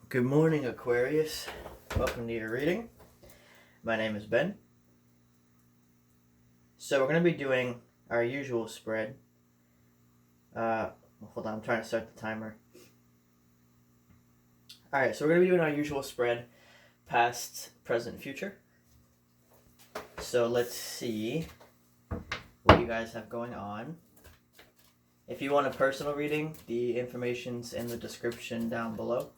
Good morning, Aquarius. Welcome to your reading. My name is Ben. So we're going to be doing our usual spread. Hold on, I'm trying to start the timer. Alright, so we're going to be doing our usual spread, past, present, future. So let's see what you guys have going on. If you want a personal reading, the information's in the description down below.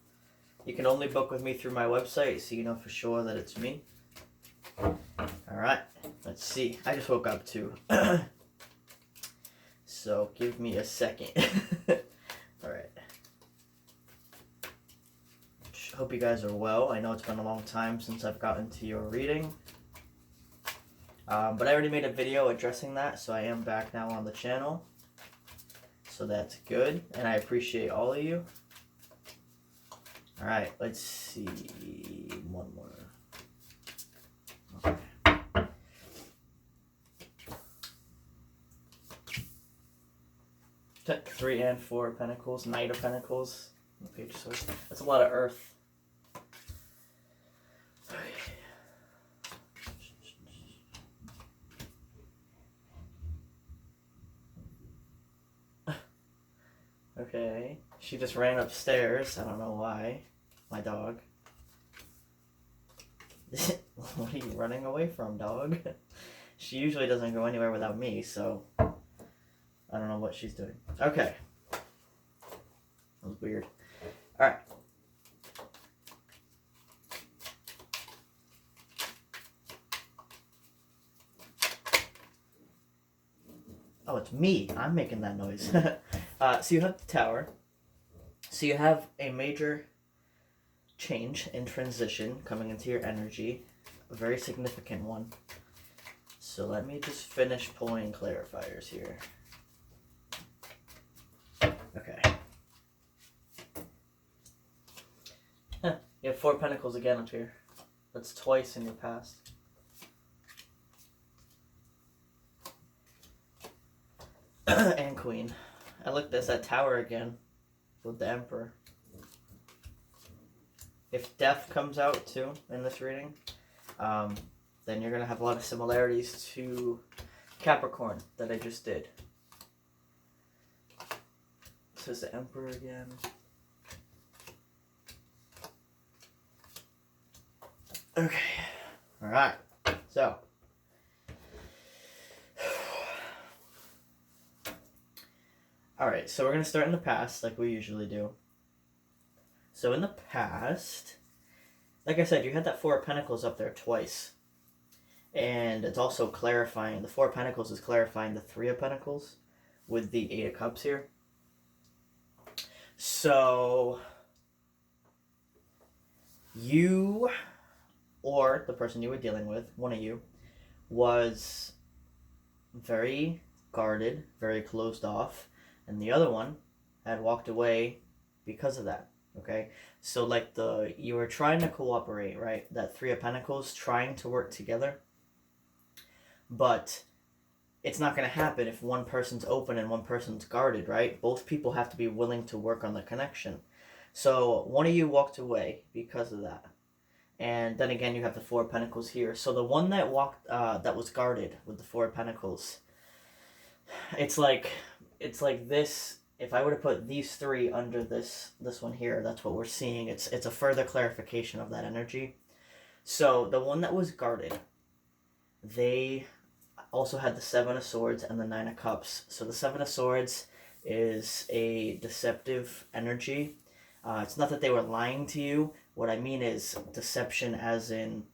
You can only book with me through my website, so you know for sure that it's me. Alright, let's see. I just woke up too. So give me a second. Alright. Hope you guys are well. I know it's been a long time since I've gotten to your reading. But I already made a video addressing that, so I am back now on the channel. So that's good, and I appreciate all of you. Alright, let's see. One more. Okay. Took 3 and 4 pentacles, Knight of Pentacles. Page of Swords. That's a lot of earth. Okay. She just ran upstairs. I don't know why. My dog. What are you running away from, dog? She usually doesn't go anywhere without me, so I don't know what she's doing. Okay. That was weird. Alright. Oh, it's me. I'm making that noise. So you have the Tower. So you have a major change in transition coming into your energy. A very significant one. So let me just finish pulling clarifiers here. Okay. You have 4 pentacles again up here. That's twice in your past. And Queen. I looked at that Tower again with the Emperor. If Death comes out too in this reading, then you're going to have a lot of similarities to Capricorn that I just did. This is the Emperor again. Okay. Alright. So. Alright, so we're going to start in the past like we usually do. So in the past, like I said, you had that 4 of Pentacles up there twice. And it's also clarifying, the 4 of Pentacles is clarifying the 3 of Pentacles with the 8 of Cups here. So, you, or the person you were dealing with, one of you, was very guarded, very closed off, and the other one had walked away because of that. Okay, so like you were trying to cooperate, right? That 3 of Pentacles, trying to work together, but it's not going to happen if one person's open and one person's guarded, right? Both people have to be willing to work on the connection. So one of you walked away because of that, and then again you have the 4 of Pentacles here. So the one that that was guarded with the 4 of Pentacles, it's like this. If I were to put these 3 under this one here, that's what we're seeing. It's a further clarification of that energy. So the one that was guarded, they also had the 7 of Swords and the 9 of Cups. So the 7 of Swords is a deceptive energy. It's not that they were lying to you. What I mean is deception as in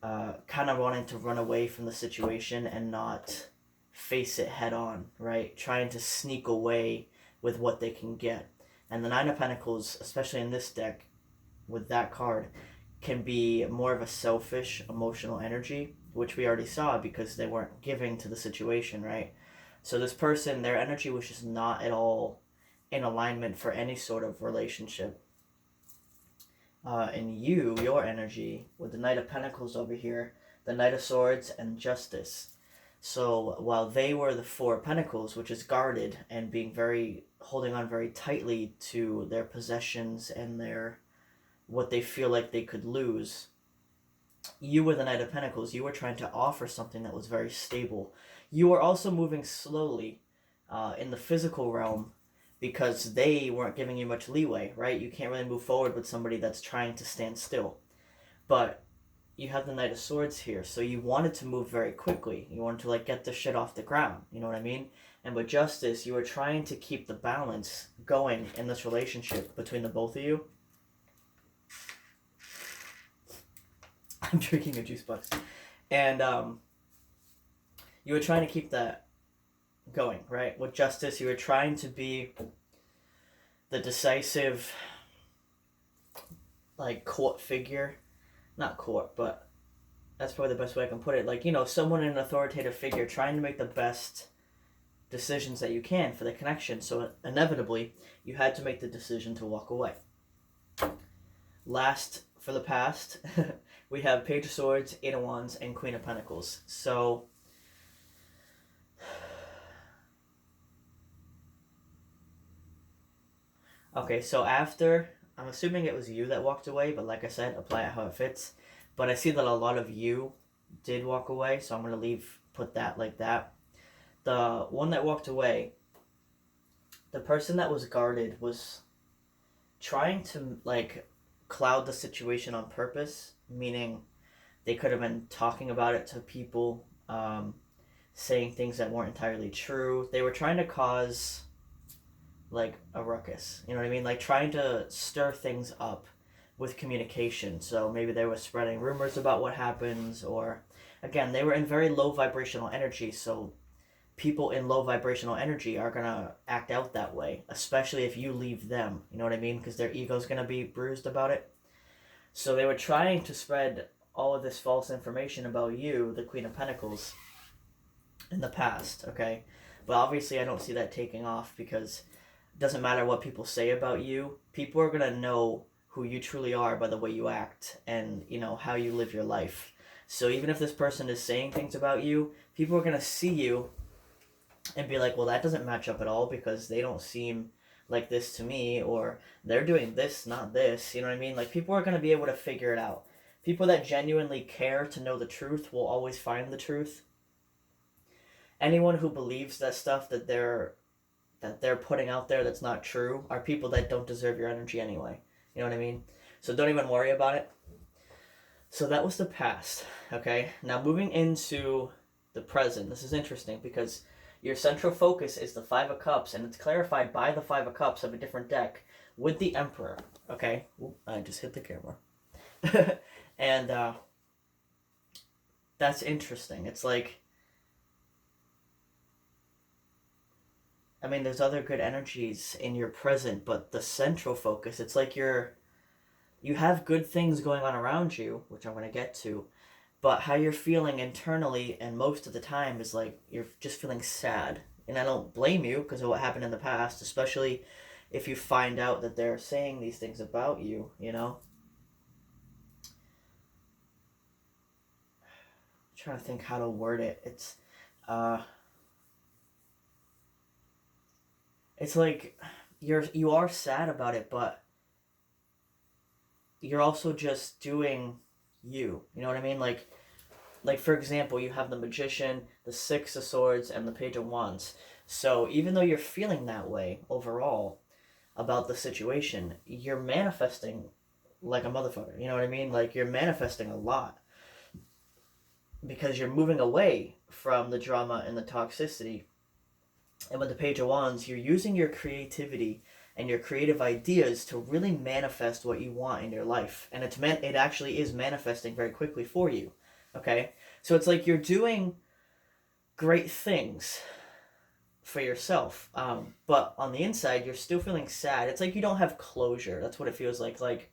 kind of wanting to run away from the situation and not face it head on, right? Trying to sneak away with what they can get. And the 9 of Pentacles, especially in this deck, with that card, can be more of a selfish, emotional energy, which we already saw because they weren't giving to the situation, right? So this person, their energy was just not at all in alignment for any sort of relationship. And your energy, with the Knight of Pentacles over here, the Knight of Swords, and Justice. So while they were the 4 of Pentacles, which is guarded and holding on very tightly to their possessions and their what they feel like they could lose. You were the Knight of Pentacles. You were trying to offer something that was very stable. You were also moving slowly in the physical realm because they weren't giving you much leeway, right? You can't really move forward with somebody that's trying to stand still. But you have the Knight of Swords here, so you wanted to move very quickly. You wanted to, like, get the shit off the ground, you know what I mean? And with Justice, you were trying to keep the balance going in this relationship between the both of you. I'm drinking a juice box. And you were trying to keep that going, right? With Justice, you were trying to be the decisive, like, court figure. Not court, but that's probably the best way I can put it. Like, you know, someone in an authoritative figure trying to make the best decisions that you can for the connection. So inevitably, you had to make the decision to walk away. Last, for the past, we have Page of Swords, Eight of Wands, and Queen of Pentacles. So okay, so after, I'm assuming it was you that walked away, but like I said, apply it how it fits. But I see that a lot of you did walk away, so I'm going to put that like that. The one that walked away, the person that was guarded was trying to, like, cloud the situation on purpose, meaning they could have been talking about it to people, saying things that weren't entirely true. They were trying to cause, like, a ruckus, you know what I mean? Like, trying to stir things up with communication. So maybe they were spreading rumors about what happens, or, again, they were in very low vibrational energy, so people in low vibrational energy are going to act out that way, especially if you leave them, you know what I mean? Because their ego's going to be bruised about it. So they were trying to spread all of this false information about you, the Queen of Pentacles, in the past, okay? But obviously I don't see that taking off, because it doesn't matter what people say about you. People are going to know who you truly are by the way you act and, you know, how you live your life. So even if this person is saying things about you, people are going to see you and be like, well, that doesn't match up at all, because they don't seem like this to me, or they're doing this, not this, you know what I mean? Like, people are going to be able to figure it out. People that genuinely care to know the truth will always find the truth. Anyone who believes that stuff that they're putting out there that's not true are people that don't deserve your energy anyway. You know what I mean? So don't even worry about it. So that was the past, okay? Now moving into the present. This is interesting because your central focus is the Five of Cups, and it's clarified by the Five of Cups of a different deck with the Emperor, okay? Ooh, I just hit the camera. And that's interesting. It's like, I mean, there's other good energies in your present, but the central focus, it's like you have good things going on around you, which I'm going to get to, but how you're feeling internally, and most of the time, is like you're just feeling sad. And I don't blame you because of what happened in the past, especially if you find out that they're saying these things about you, you know? I'm trying to think how to word it. It's like you are sad about it, but you're also just doing you. You know what I mean? Like for example, you have the Magician, the Six of Swords, and the Page of Wands. So even though you're feeling that way overall about the situation, you're manifesting like a motherfucker. You know what I mean? Like, you're manifesting a lot because you're moving away from the drama and the toxicity. And with the Page of Wands, you're using your creativity and your creative ideas to really manifest what you want in your life. And it actually is manifesting very quickly for you. Okay? So it's like you're doing great things for yourself. But on the inside, you're still feeling sad. It's like you don't have closure. That's what it feels like. Like,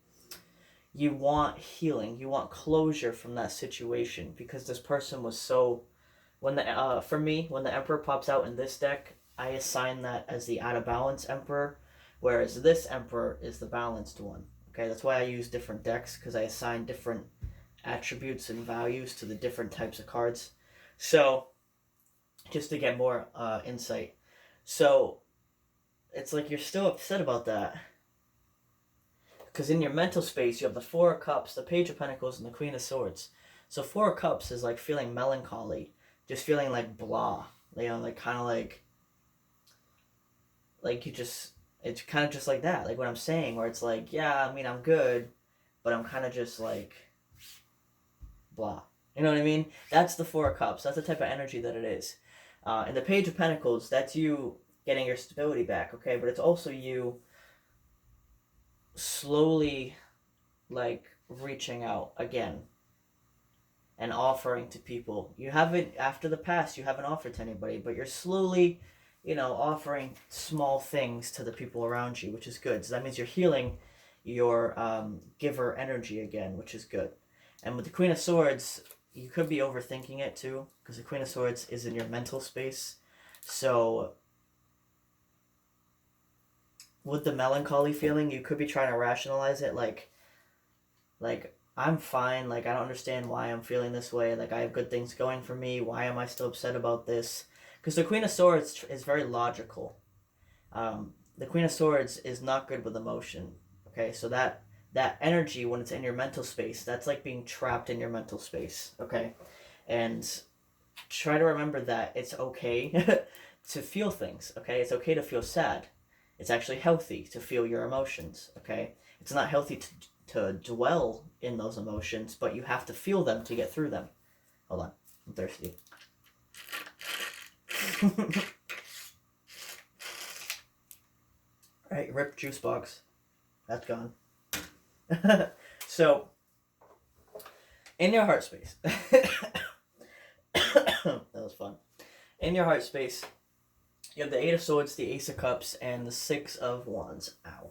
you want healing. You want closure from that situation, because this person was so... For me, when the Emperor pops out in this deck, I assign that as the out of balance Emperor, whereas this Emperor is the balanced one. Okay, that's why I use different decks, because I assign different attributes and values to the different types of cards. So, just to get more insight. So, it's like you're still upset about that. Because in your mental space, you have the Four of Cups, the Page of Pentacles, and the Queen of Swords. So Four of Cups is like feeling melancholy, just feeling like blah, like kind of like you just, it's kind of just like that, like what I'm saying, where it's like, yeah, I mean, I'm good, but I'm kind of just like blah. You know what I mean? That's the Four of Cups. That's the type of energy that it is. And the Page of Pentacles, that's you getting your stability back, okay? But it's also you slowly, like, reaching out again and offering to people. You haven't, after the past, you haven't offered to anybody, but you're slowly, offering small things to the people around you, which is good. So that means you're healing your giver energy again, which is good. And with the Queen of Swords, you could be overthinking it too, because the Queen of Swords is in your mental space. So with the melancholy feeling, you could be trying to rationalize it like I'm fine, like I don't understand why I'm feeling this way, like I have good things going for me, why am I still upset about this? Because the Queen of Swords is very logical. The Queen of Swords is not good with emotion. Okay, so that energy, when it's in your mental space, that's like being trapped in your mental space. Okay, and try to remember that it's okay to feel things. Okay, it's okay to feel sad. It's actually healthy to feel your emotions. Okay, it's not healthy to dwell in those emotions, but you have to feel them to get through them. Hold on, I'm thirsty. Alright, rip juice box. That's gone. So, in your heart space. That was fun. In your heart space, you have the Eight of Swords, the Ace of Cups, and the Six of Wands. Ow.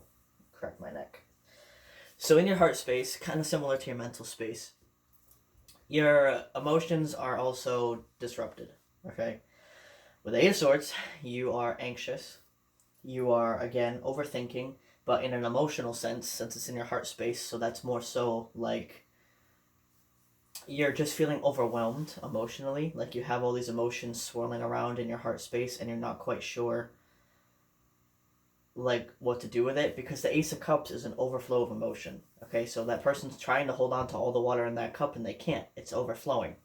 Cracked my neck. So in your heart space, kind of similar to your mental space, your emotions are also disrupted. Okay? With the Eight of Swords, you are anxious. You are, again, overthinking, but in an emotional sense, since it's in your heart space, so that's more so like you're just feeling overwhelmed emotionally, like you have all these emotions swirling around in your heart space and you're not quite sure like what to do with it, because the Ace of Cups is an overflow of emotion. Okay, so that person's trying to hold on to all the water in that cup and they can't. It's overflowing.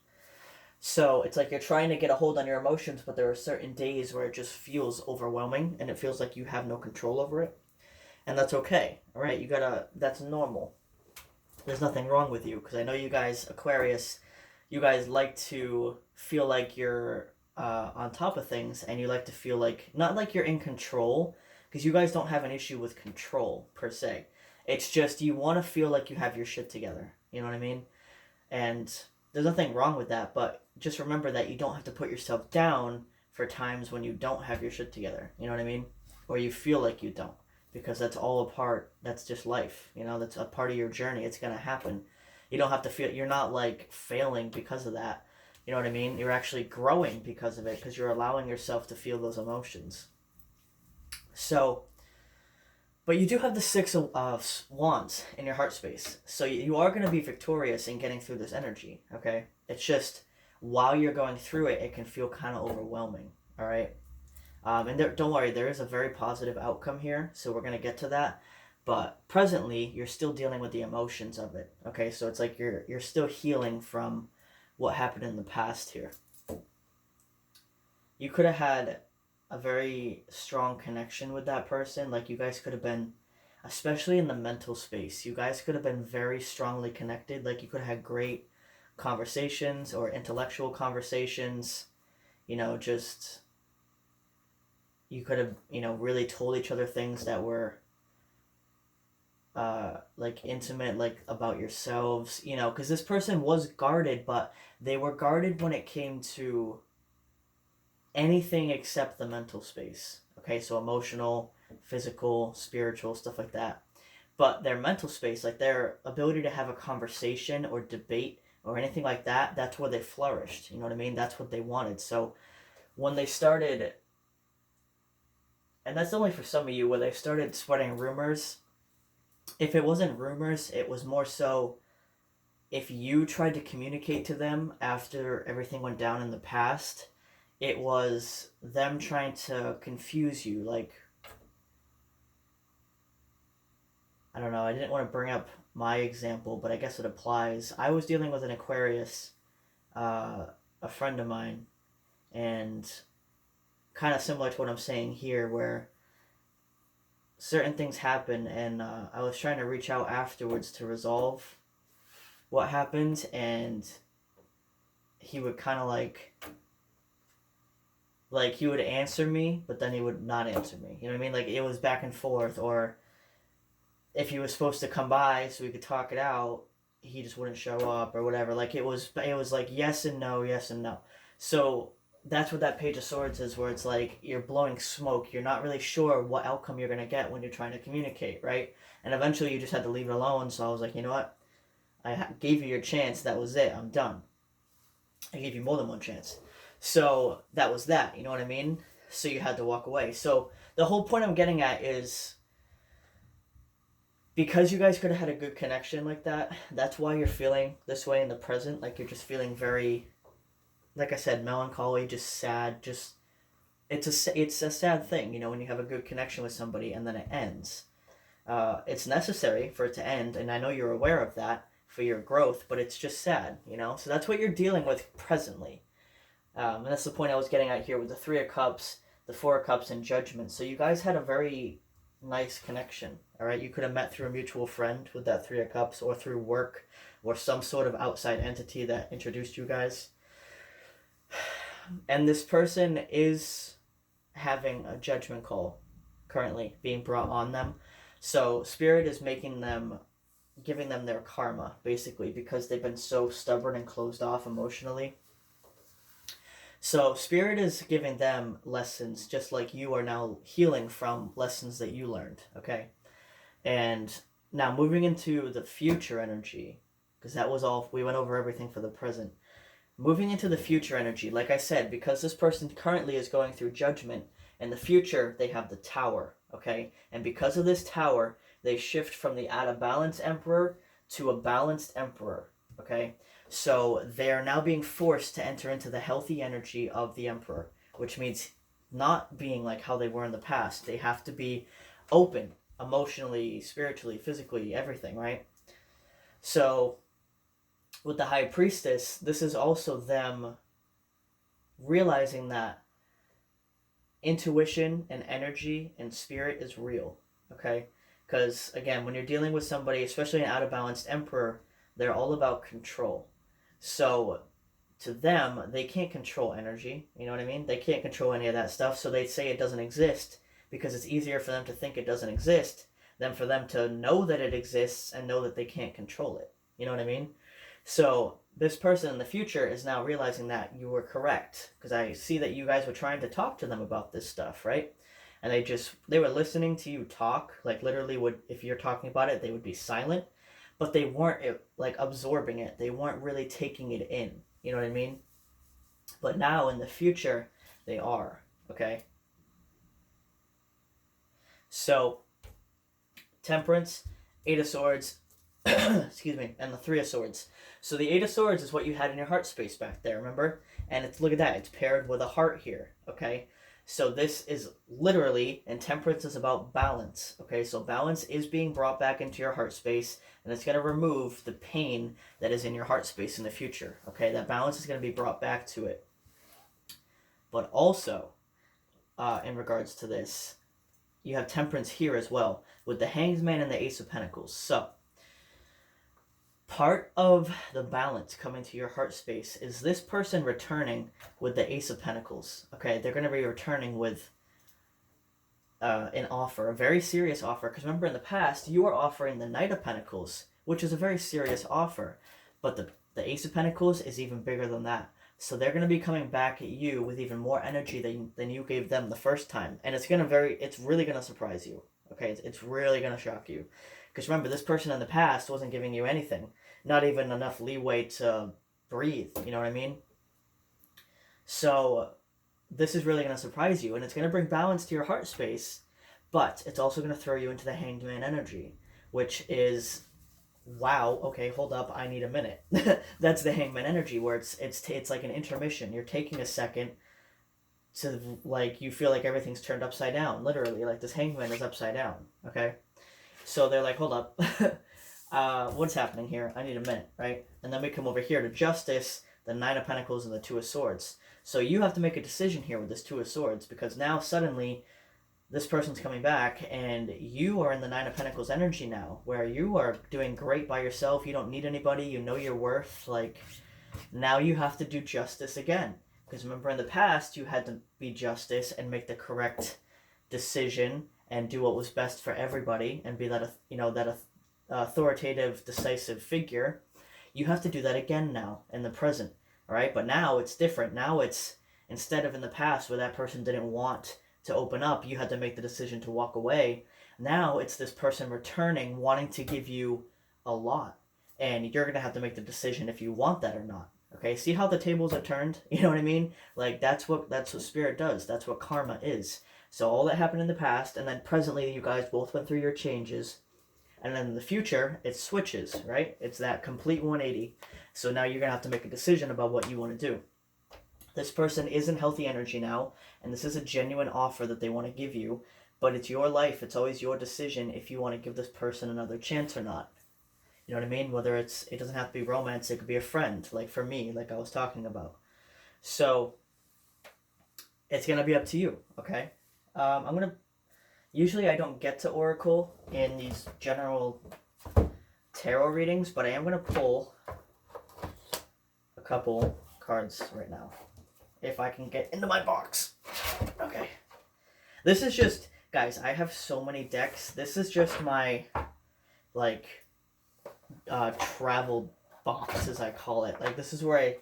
So it's like you're trying to get a hold on your emotions, but there are certain days where it just feels overwhelming and it feels like you have no control over it. And that's okay. All right, that's normal. There's nothing wrong with you, because I know you guys, Aquarius, you guys like to feel like you're on top of things, and you like to feel like, not like you're in control, because you guys don't have an issue with control per se. It's just you want to feel like you have your shit together. You know what I mean? And there's nothing wrong with that, but just remember that you don't have to put yourself down for times when you don't have your shit together. You know what I mean? Or you feel like you don't. Because that's all a part, that's just life. That's a part of your journey. It's going to happen. You don't have to feel, you're not like failing because of that. You know what I mean? You're actually growing because of it, because you're allowing yourself to feel those emotions. So, but you do have the Six of Wands in your heart space. So you are going to be victorious in getting through this energy, okay? It's just, while you're going through it, it can feel kind of overwhelming, all right? And don't worry, there is a very positive outcome here, so we're going to get to that. But presently, you're still dealing with the emotions of it, okay? So it's like you're still healing from what happened in the past here. You could have had a very strong connection with that person. Like, you guys could have been, especially in the mental space, you guys could have been very strongly connected. Like, you could have had great conversations or intellectual conversations, just... You could have, really told each other things that were, like, intimate, like, about yourselves, because this person was guarded, but they were guarded when it came to anything except the mental space. Okay, so emotional, physical, spiritual, stuff like that. But their mental space, like their ability to have a conversation or debate or anything like that, that's where they flourished. You know what I mean? That's what they wanted. So when they started... And that's only for some of you, where they started spreading rumors. If it wasn't rumors, it was more so if you tried to communicate to them after everything went down in the past, it was them trying to confuse you. Like, I don't know, I didn't want to bring up my example, but I guess it applies. I was dealing with an Aquarius, a friend of mine, and kind of similar to what I'm saying here, where certain things happen, and I was trying to reach out afterwards to resolve what happened, and he would kind of like he would answer me, but then he would not answer me. You know what I mean? Like it was back and forth, or if he was supposed to come by so we could talk it out, he just wouldn't show up or whatever. Like it was like yes and no, yes and no. So that's what that Page of Swords is, where it's like you're blowing smoke. You're not really sure what outcome you're gonna get when you're trying to communicate, right? And eventually you just had to leave it alone. So I was like, you know what? Gave you your chance. That was it. I'm done. I gave you more than one chance. So that was that. You know what I mean? So you had to walk away. So the whole point I'm getting at is because you guys could have had a good connection like that, that's why you're feeling this way in the present. Like you're just feeling very, like I said, melancholy, just sad. Just it's a sad thing, you know, when you have a good connection with somebody and then it ends. It's necessary for it to end, and I know you're aware of that for your growth, but it's just sad, you know. So that's what you're dealing with presently, and that's the point I was getting at here with the Three of Cups, the Four of Cups, and Judgment. So you guys had a very nice connection. All right, you could have met through a mutual friend with that Three of Cups, or through work, or some sort of outside entity that introduced you guys. And this person is having a judgment call currently being brought on them. So Spirit is giving them their karma, basically, because they've been so stubborn and closed off emotionally. So Spirit is giving them lessons, just like you are now healing from lessons that you learned, okay? And now moving into the future energy, because that was all, we went over everything for the present. Moving into the future energy, like I said, because this person currently is going through judgment, in the future they have the Tower, okay? And because of this Tower, they shift from the out of balance Emperor to a balanced Emperor, okay? So they are now being forced to enter into the healthy energy of the Emperor, which means not being like how they were in the past. They have to be open, emotionally, spiritually, physically, everything, right? So with the High Priestess, this is also them realizing that intuition and energy and spirit is real, okay? Because, again, when you're dealing with somebody, especially an out-of-balanced Emperor, they're all about control. So to them, they can't control energy, you know what I mean? They can't control any of that stuff, so they say it doesn't exist because it's easier for them to think it doesn't exist than for them to know that it exists and know that they can't control it. You know what I mean? So this person in the future is now realizing that you were correct, because I see that you guys were trying to talk to them about this stuff, right? And they were listening to you talk, like literally if you're talking about it, they would be silent, but they weren't like absorbing it. They weren't really taking it in. You know what I mean? But now in the future, they are, okay? So Temperance, Eight of Swords, excuse me, and the Three of Swords. So the Eight of Swords is what you had in your heart space back there, remember? And look at that, it's paired with a heart here, okay? So this is literally, and Temperance is about balance, okay? So balance is being brought back into your heart space, and it's going to remove the pain that is in your heart space in the future, okay? That balance is going to be brought back to it. But also, in regards to this, you have Temperance here as well, with the Hanged Man and the Ace of Pentacles. So part of the balance coming to your heart space is this person returning with the Ace of Pentacles. Okay, they're going to be returning with an offer, a very serious offer. Because remember, in the past, you were offering the Knight of Pentacles, which is a very serious offer. But the Ace of Pentacles is even bigger than that. So they're going to be coming back at you with even more energy than you gave them the first time. And it's really going to surprise you. Okay, it's really going to shock you. Because remember, this person in the past wasn't giving you anything. Not even enough leeway to breathe, you know what I mean? So this is really going to surprise you, and it's going to bring balance to your heart space, but it's also going to throw you into the Hanged Man energy, which is, wow, okay, hold up, I need a minute. That's the Hanged Man energy, where it's like an intermission. You're taking a second to, like, you feel like everything's turned upside down, literally, like this Hanged Man is upside down, okay? So they're like, hold up, what's happening here? I need a minute, right? And then we come over here to Justice, the Nine of Pentacles, and the Two of Swords. So you have to make a decision here with this Two of Swords, because now suddenly this person's coming back and you are in the Nine of Pentacles energy now, where you are doing great by yourself. You don't need anybody. You know your worth. Like, now you have to do justice again. Because remember, in the past, you had to be justice and make the correct decision and do what was best for everybody and be that, that authoritative, decisive figure. You have to do that again now in the present, all right? But now it's different. Now it's, instead of in the past where that person didn't want to open up, you had to make the decision to walk away. Now it's this person returning, wanting to give you a lot. And you're going to have to make the decision if you want that or not. Okay, see how the tables are turned? You know what I mean? Like, that's what spirit does. That's what karma is. So all that happened in the past, and then presently you guys both went through your changes. And then in the future, it switches, right? It's that complete 180. So now you're going to have to make a decision about what you want to do. This person is in healthy energy now, and this is a genuine offer that they want to give you, but it's your life. It's always your decision if you want to give this person another chance or not. You know what I mean? Whether it doesn't have to be romance, it could be a friend, like for me, like I was talking about. So it's going to be up to you, okay? Usually I don't get to Oracle in these general tarot readings, but I am going to pull a couple cards right now. If I can get into my box. Okay. This is just, guys, I have so many decks. This is just my, like, travel box, as I call it. Like, this is where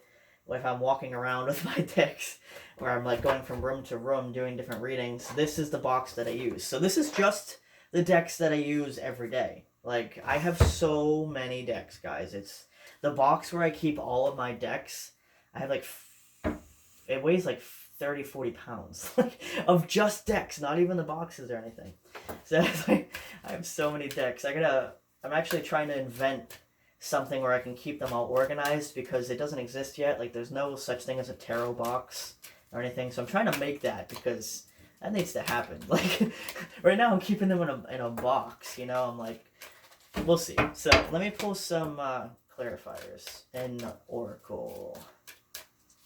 if I'm walking around with my decks, where I'm, like, going from room to room doing different readings, this is the box that I use. So this is just the decks that I use every day. Like, I have so many decks, guys. It's the box where I keep all of my decks. I have, like, it weighs like 30, 40 pounds like, of just decks, not even the boxes or anything. So it's like, I have so many decks. I'm actually trying to invent something where I can keep them all organized, because it doesn't exist yet. Like, there's no such thing as a tarot box or anything. So I'm trying to make that, because that needs to happen. Like, right now I'm keeping them in a box, you know? I'm like, we'll see. So let me pull some clarifiers in Oracle.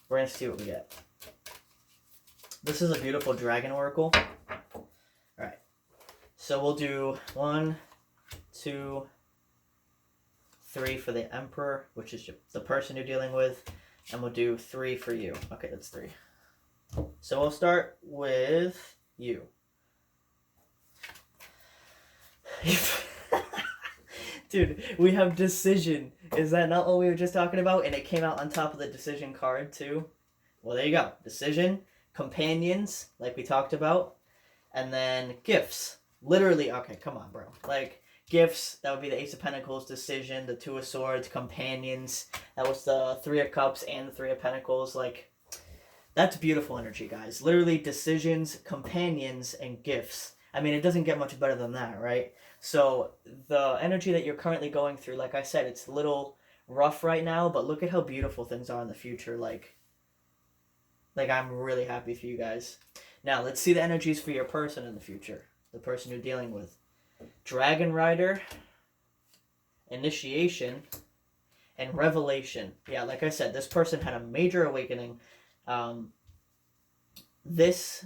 We're going to see what we get. This is a beautiful dragon oracle. Alright. So we'll do 1, 2, 3 for the Emperor, which is the person you're dealing with. And we'll do 3 for you. Okay, that's 3. So we'll start with you. Dude, we have decision. Is that not what we were just talking about? And it came out on top of the decision card, too. Well, there you go. Decision, companions, like we talked about, and then gifts. Literally, okay, come on, bro. Like, gifts, that would be the Ace of Pentacles, decision, the Two of Swords, companions. That was the Three of Cups and the Three of Pentacles. Like, that's beautiful energy, guys. Literally, decisions, companions, and gifts. I mean, it doesn't get much better than that, right? So the energy that you're currently going through, like I said, it's a little rough right now, but look at how beautiful things are in the future. Like I'm really happy for you guys. Now, let's see the energies for your person in the future, the person you're dealing with. Dragon Rider, Initiation, and Revelation. Yeah, like I said, this person had a major awakening. This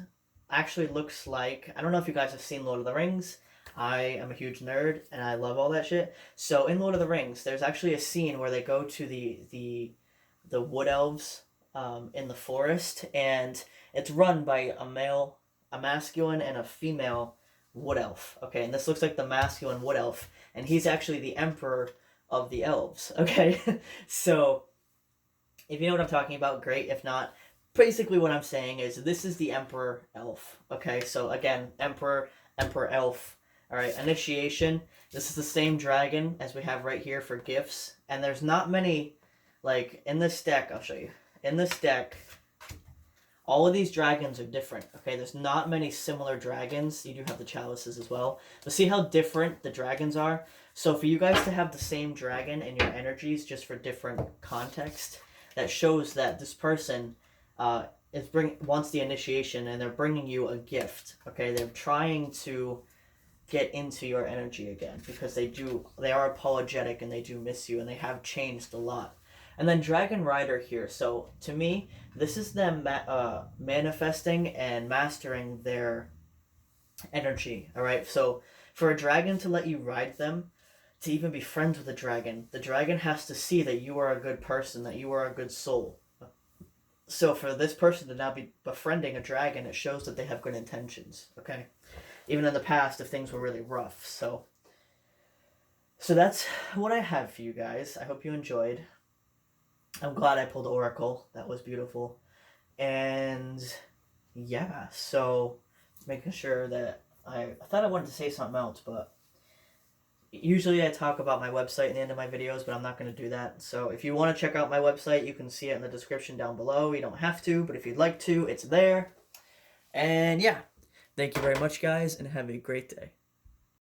actually looks like, I don't know if you guys have seen Lord of the Rings. I am a huge nerd and I love all that shit. So in Lord of the Rings, there's actually a scene where they go to the wood elves in the forest, and it's run by a masculine and a female wood elf. Okay, and this looks like the masculine wood elf, and he's actually the emperor of the elves. Okay, so if you know what I'm talking about, great. If not, basically what I'm saying is this is the emperor elf. Okay, so again, emperor elf. All right, Initiation. This is the same dragon as we have right here for gifts. And there's not many, like, in this deck, I'll show you. In this deck, all of these dragons are different, okay? There's not many similar dragons. You do have the chalices as well. But see how different the dragons are? So for you guys to have the same dragon in your energies just for different context, that shows that this person wants the initiation, and they're bringing you a gift, okay? They're trying to get into your energy again, because they are apologetic and they do miss you and they have changed a lot. And then Dragon Rider here. So to me, this is them manifesting and mastering their energy. All right. So for a dragon to let you ride them, to even be friends with a dragon, the dragon has to see that you are a good person, that you are a good soul. So for this person to now be befriending a dragon, it shows that they have good intentions. Okay. Even in the past, if things were really rough. So that's what I have for you guys. I hope you enjoyed. I'm glad I pulled Oracle. That was beautiful. And yeah, so making sure that I thought I wanted to say something else, but usually I talk about my website at the end of my videos, but I'm not going to do that. So if you want to check out my website, you can see it in the description down below. You don't have to, but if you'd like to, it's there. And yeah, thank you very much, guys, and have a great day.